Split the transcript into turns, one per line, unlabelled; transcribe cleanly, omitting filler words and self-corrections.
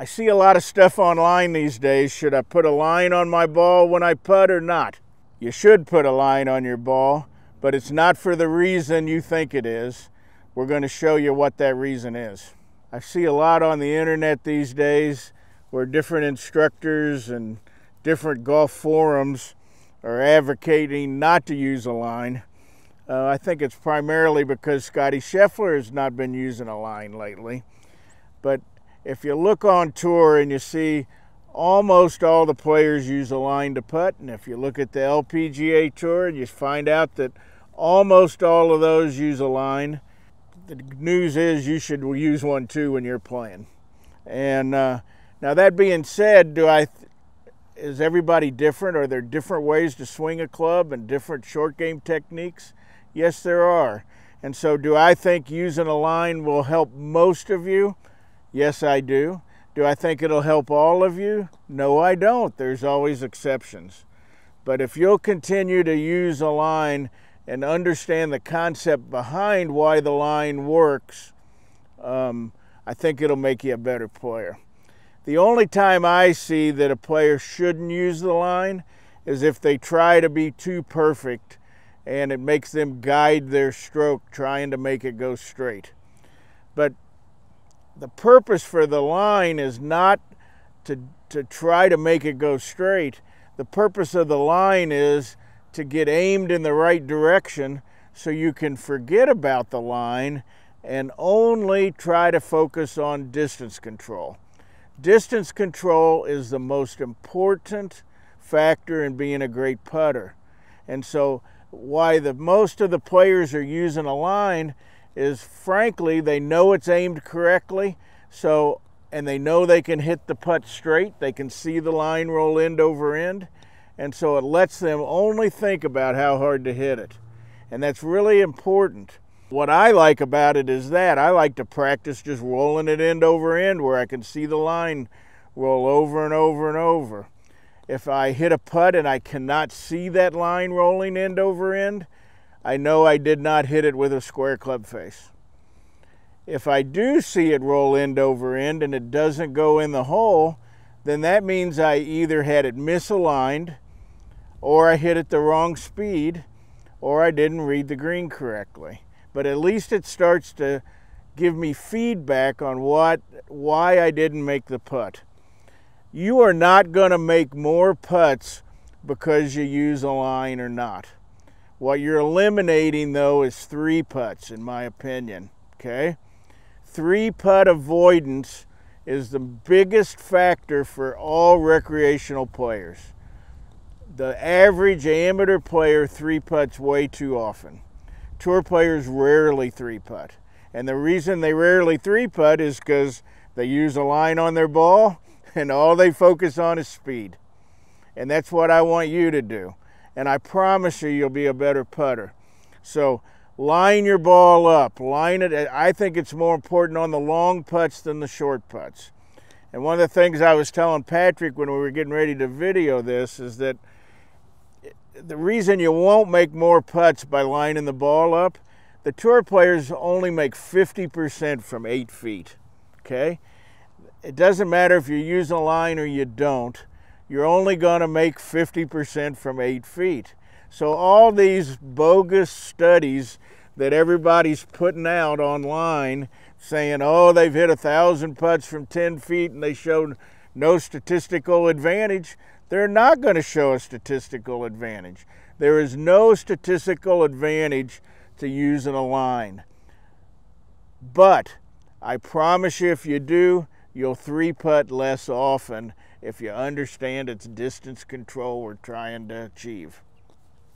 I see a lot of stuff online these days. Should I put a line on my ball when I putt or not? You should put a line on your ball, but it's not for the reason you think it is. We're going to show you what that reason is. I see a lot on the internet these days where different instructors and different golf forums are advocating not to use a line. I think it's primarily because Scotty Scheffler has not been using a line lately. But if you look on tour and you see almost all the players use a line to putt, and if you look at the LPGA tour and you find out that almost all of those use a line, the news is you should use one too when you're playing. And now that being said, is everybody different? Are there different ways to swing a club and different short game techniques? Yes, there are. And so do I think using a line will help most of you? Yes, I do. Do I think it'll help all of you? No, I don't. There's always exceptions. But if you'll continue to use a line and understand the concept behind why the line works, I think it'll make you a better player. The only time I see that a player shouldn't use the line is if they try to be too perfect and it makes them guide their stroke trying to make it go straight. But the purpose for the line is not to try to make it go straight. The purpose of the line is to get aimed in the right direction so you can forget about the line and only try to focus on distance control. Distance control is the most important factor in being a great putter. And so why most of the players are using a line is, frankly, they know it's aimed correctly, and they know they can hit the putt straight. They can see the line roll end over end, and so it lets them only think about how hard to hit it. And that's really important. What I like about it is that I like to practice just rolling it end over end where I can see the line roll over and over and over. If I hit a putt and I cannot see that line rolling end over end, I know I did not hit it with a square club face. If I do see it roll end over end and it doesn't go in the hole, then that means I either had it misaligned, or I hit it the wrong speed, or I didn't read the green correctly. But at least it starts to give me feedback on why I didn't make the putt. You are not going to make more putts because you use a line or not. What you're eliminating, though, is 3 putts, in my opinion, okay? 3 putt avoidance is the biggest factor for all recreational players. The average amateur player 3 putts way too often. Tour players rarely 3 putt. And the reason they rarely 3 putt is because they use a line on their ball and all they focus on is speed. And that's what I want you to do. And I promise you'll be a better putter. So line your ball up, line it. I think it's more important on the long putts than the short putts. And one of the things I was telling Patrick when we were getting ready to video this is that the reason you won't make more putts by lining the ball up, the tour players only make 50% from 8 feet, okay? It doesn't matter if you use a line or you don't. You're only going to make 50% from 8 feet. So all these bogus studies that everybody's putting out online saying, oh, they've hit 1,000 putts from 10 feet and they showed no statistical advantage, they're not going to show a statistical advantage. There is no statistical advantage to using a line. But I promise you, if you do, you'll 3-putt less often if you understand it's distance control we're trying to achieve.